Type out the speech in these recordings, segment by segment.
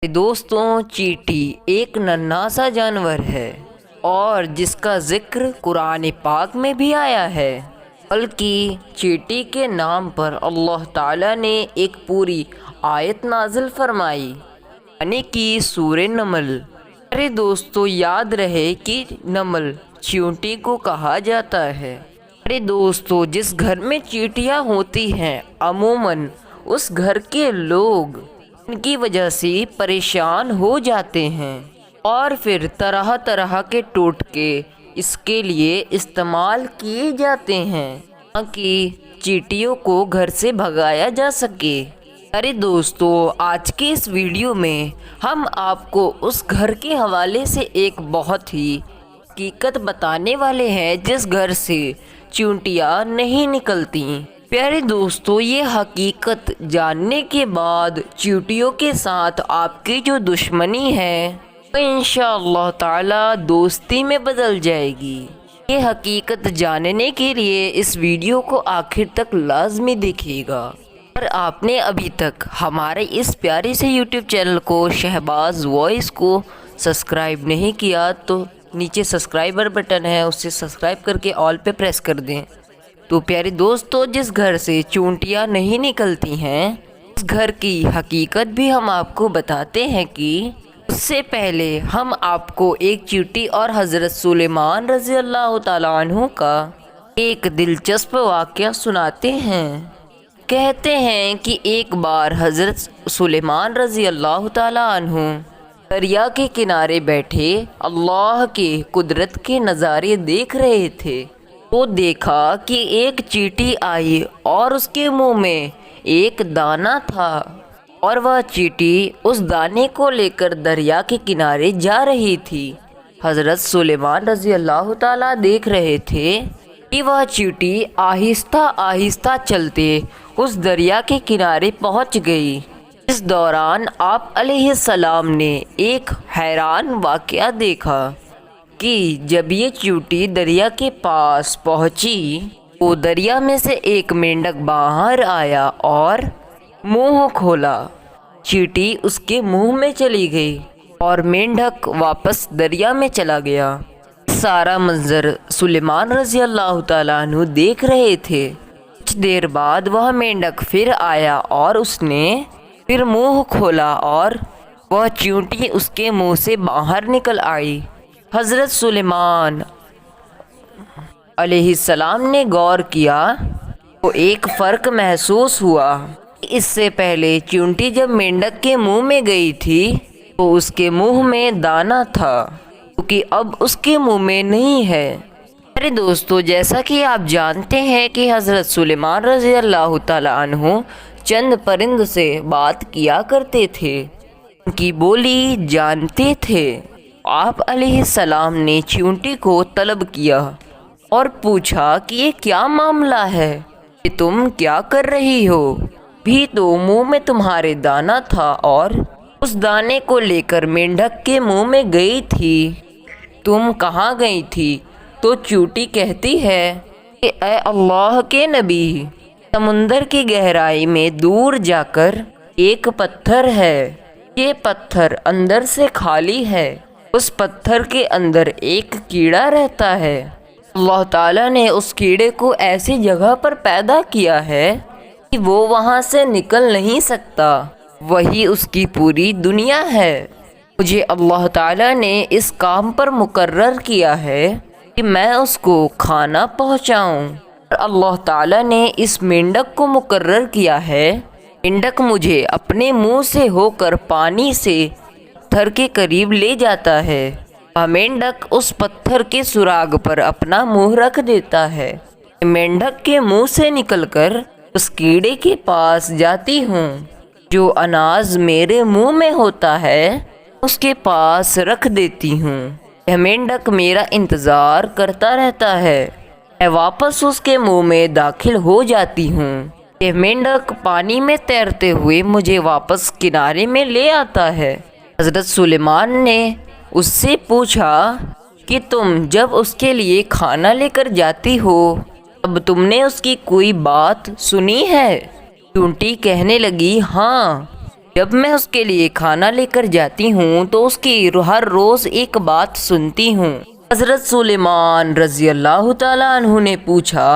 دوستوں، چیٹی ایک ننھا سا جانور ہے اور جس کا ذکر قرآن پاک میں بھی آیا ہے، بلکہ چیٹی کے نام پر اللہ تعالیٰ نے ایک پوری آیت نازل فرمائی، یعنی کہ سورہ نمل۔ میرے دوستو، یاد رہے کہ نمل چیونٹی کو کہا جاتا ہے۔ میرے دوستو، جس گھر میں چیٹیاں ہوتی ہیں عموماً اس گھر کے لوگ ان کی وجہ سے پریشان ہو جاتے ہیں اور پھر طرح طرح کے ٹوٹکے اس کے لیے استعمال کیے جاتے ہیں تاکہ چیٹیوں کو گھر سے بھگایا جا سکے۔ ارے دوستو، آج کے اس ویڈیو میں ہم آپ کو اس گھر کے حوالے سے ایک بہت ہی حقیقت بتانے والے ہیں جس گھر سے چیونٹیاں نہیں نکلتی۔ پیارے دوستو، یہ حقیقت جاننے کے بعد چیونٹیوں کے ساتھ آپ کی جو دشمنی ہے وہ انشاءاللہ تعالی دوستی میں بدل جائے گی۔ یہ حقیقت جاننے کے لیے اس ویڈیو کو آخر تک لازمی دیکھیے گا۔ اگر آپ نے ابھی تک ہمارے اس پیارے سے یوٹیوب چینل کو شہباز وائس کو سبسکرائب نہیں کیا تو نیچے سبسکرائبر بٹن ہے، اسے سبسکرائب کر کے آل پہ پریس کر دیں۔ تو پیارے دوستو، جس گھر سے چیونٹیاں نہیں نکلتی ہیں اس گھر کی حقیقت بھی ہم آپ کو بتاتے ہیں کہ اس سے پہلے ہم آپ کو ایک چیونٹی اور حضرت سلیمان رضی اللہ تعالیٰ عنہ کا ایک دلچسپ واقعہ سناتے ہیں۔ کہتے ہیں کہ ایک بار حضرت سلیمان رضی اللہ تعالیٰ عنہ دریا کے کنارے بیٹھے اللہ کے قدرت کے نظارے دیکھ رہے تھے تو دیکھا کہ ایک چیٹی آئی اور اس کے منہ میں ایک دانہ تھا اور وہ چیٹی اس دانے کو لے کر دریا کے کنارے جا رہی تھی۔ حضرت سلیمان رضی اللہ تعالیٰ دیکھ رہے تھے کہ وہ چیٹی آہستہ آہستہ چلتے اس دریا کے کنارے پہنچ گئی۔ اس دوران آپ علیہ السلام نے ایک حیران واقعہ دیکھا کہ جب یہ چیونٹی دریا کے پاس پہنچی تو دریا میں سے ایک مینڈک باہر آیا اور منہ کھولا۔ چیٹی اس کے منہ میں چلی گئی اور مینڈک واپس دریا میں چلا گیا۔ سارا منظر سلیمان رضی اللہ تعالیٰ عنہ دیکھ رہے تھے۔ کچھ دیر بعد وہ مینڈک پھر آیا اور اس نے پھر منہ کھولا اور وہ چیونٹی اس کے منہ سے باہر نکل آئی۔ حضرت سلیمان علیہ السلام نے غور کیا تو ایک فرق محسوس ہوا۔ اس سے پہلے چیونٹی جب مینڈک کے منہ میں گئی تھی تو اس کے منہ میں دانہ تھا، کیونکہ اب اس کے منہ میں نہیں ہے۔ میرے دوستو، جیسا کہ آپ جانتے ہیں کہ حضرت سلیمان رضی اللہ تعالیٰ عنہ چند پرند سے بات کیا کرتے تھے، ان کی بولی جانتے تھے۔ آپ علیہ السلام نے چیونٹی کو طلب کیا اور پوچھا کہ یہ کیا معاملہ ہے، کہ تم کیا کر رہی ہو؟ بھی تو منہ میں تمہارے دانہ تھا اور اس دانے کو لے کر مینڈک کے منہ میں گئی تھی، تم کہاں گئی تھی؟ تو چیونٹی کہتی ہے کہ اے اللہ کے نبی، سمندر کی گہرائی میں دور جا کر ایک پتھر ہے، یہ پتھر اندر سے خالی ہے، اس پتھر کے اندر ایک کیڑا رہتا ہے، اللہ تعالیٰ نے اس کیڑے کو ایسی جگہ پر پیدا کیا ہے کہ وہ وہاں سے نکل نہیں سکتا، وہی اس کی پوری دنیا ہے۔ مجھے اللہ تعالیٰ نے اس کام پر مقرر کیا ہے کہ میں اس کو کھانا پہنچاؤں، اور اللہ تعالیٰ نے اس مینڈک کو مقرر کیا ہے، مینڈک مجھے اپنے منہ سے ہو کر پانی سے پتھر کے قریب لے جاتا ہے، وہ مینڈک اس پتھر کے سراغ پر اپنا منہ رکھ دیتا ہے، مینڈک کے منہ سے نکل کر اس کیڑے کے پاس جاتی ہوں، جو اناج میرے منہ میں ہوتا ہے اس کے پاس رکھ دیتی ہوں، یہ مینڈک میرا انتظار کرتا رہتا ہے، میں واپس اس کے منہ میں داخل ہو جاتی ہوں، یہ مینڈک پانی میں تیرتے ہوئے مجھے واپس کنارے میں لے آتا ہے۔ حضرت سلیمان نے اس سے پوچھا کہ تم جب اس کے لیے کھانا لے کر جاتی ہو اب تم نے اس کی کوئی بات سنی ہے؟ چیونٹی کہنے لگی، ہاں، جب میں اس کے لیے کھانا لے کر جاتی ہوں تو اس کی ہر روز ایک بات سنتی ہوں۔ حضرت سلیمان رضی اللہ تعالیٰ عنہ نے پوچھا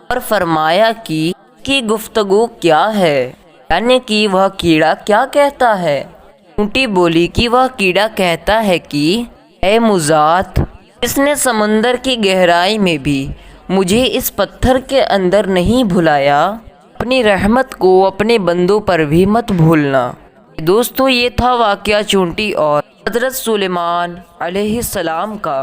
اور فرمایا کہ گفتگو کیا ہے، یعنی کہ وہ کیڑا کیا کہتا ہے؟ چونٹی بولی کہ وہ کیڑا کہتا ہے کہ اے مذات، جس نے سمندر کی گہرائی میں بھی مجھے اس پتھر کے اندر نہیں بھلایا، اپنی رحمت کو اپنے بندوں پر بھی مت بھولنا۔ دوستو، یہ تھا واقعہ چونٹی اور حضرت سلیمان علیہ السلام کا۔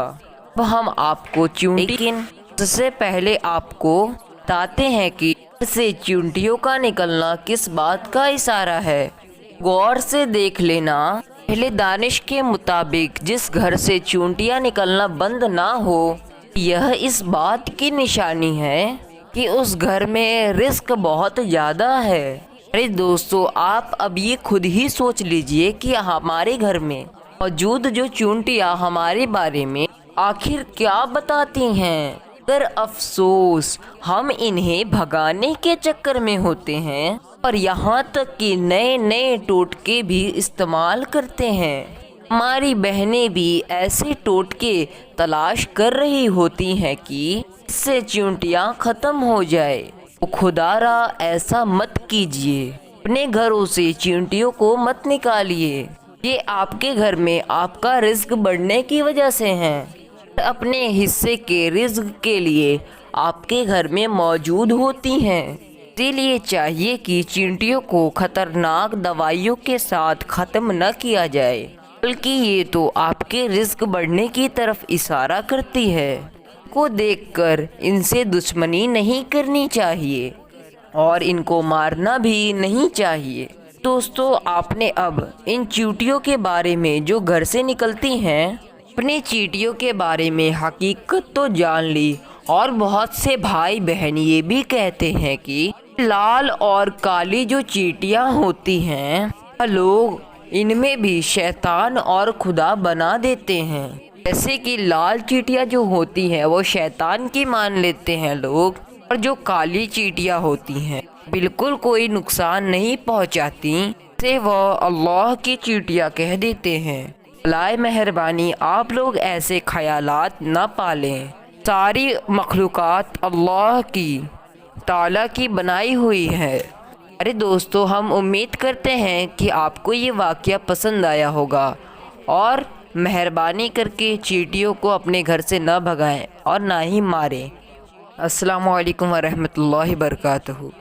اب ہم آپ کو چونٹی، لیکن اس سے پہلے آپ کو بتاتے ہیں کہ سے چونٹیوں کا نکلنا کس بات کا اشارہ ہے۔ غور سے دیکھ لینا۔ پہلے دانش کے مطابق جس گھر سے چونٹیاں نکلنا بند نہ ہو، یہ اس بات کی نشانی ہے کہ اس گھر میں رزق بہت زیادہ ہے۔ ارے دوستو، آپ اب یہ خود ہی سوچ لیجئے کہ ہمارے گھر میں موجود جو چونٹیاں ہمارے بارے میں آخر کیا بتاتی ہیں، مگر افسوس ہم انہیں بھگانے کے چکر میں ہوتے ہیں اور یہاں تک کہ نئے نئے ٹوٹکے بھی استعمال کرتے ہیں۔ ہماری بہنیں بھی ایسے ٹوٹکے تلاش کر رہی ہوتی ہیں کہ اس سے چونٹیاں ختم ہو جائے۔ تو خدا را ایسا مت کیجیے، اپنے گھروں سے چونٹیوں کو مت نکالیے۔ یہ آپ کے گھر میں آپ کا رزق بڑھنے کی وجہ سے ہیں، اپنے حصے کے رزق کے لیے آپ کے گھر میں موجود ہوتی ہیں۔ اسی لیے چاہیے کہ چونٹیوں کو خطرناک دوائیوں کے ساتھ ختم نہ کیا جائے، بلکہ یہ تو آپ کے رزق بڑھنے کی طرف اشارہ کرتی ہے۔ کو دیکھ کر ان سے دشمنی نہیں کرنی چاہیے اور ان کو مارنا بھی نہیں چاہیے۔ دوستو، آپ نے اب ان چیونٹیوں کے بارے میں جو گھر سے نکلتی ہیں، اپنی چیونٹیوں کے بارے میں حقیقت تو جان لی، اور بہت سے بھائی بہن یہ بھی کہتے ہیں کہ لال اور کالی جو چیونٹیاں ہوتی ہیں، لوگ ان میں بھی شیطان اور خدا بنا دیتے ہیں۔ جیسے کہ لال چیونٹیاں جو ہوتی ہیں وہ شیطان کی مان لیتے ہیں لوگ، اور جو کالی چیونٹیاں ہوتی ہیں بالکل کوئی نقصان نہیں پہنچاتی، سے وہ اللہ کی چیونٹیاں کہہ دیتے ہیں۔ برائے مہربانی آپ لوگ ایسے خیالات نہ پالیں۔ ساری مخلوقات اللہ کی تعالیٰ کی بنائی ہوئی ہے۔ ارے دوستو، ہم امید کرتے ہیں کہ آپ کو یہ واقعہ پسند آیا ہوگا، اور مہربانی کر کے چیونٹیوں کو اپنے گھر سے نہ بھگائیں اور نہ ہی ماریں۔ السلام علیکم ورحمۃ اللہ وبرکاتہ۔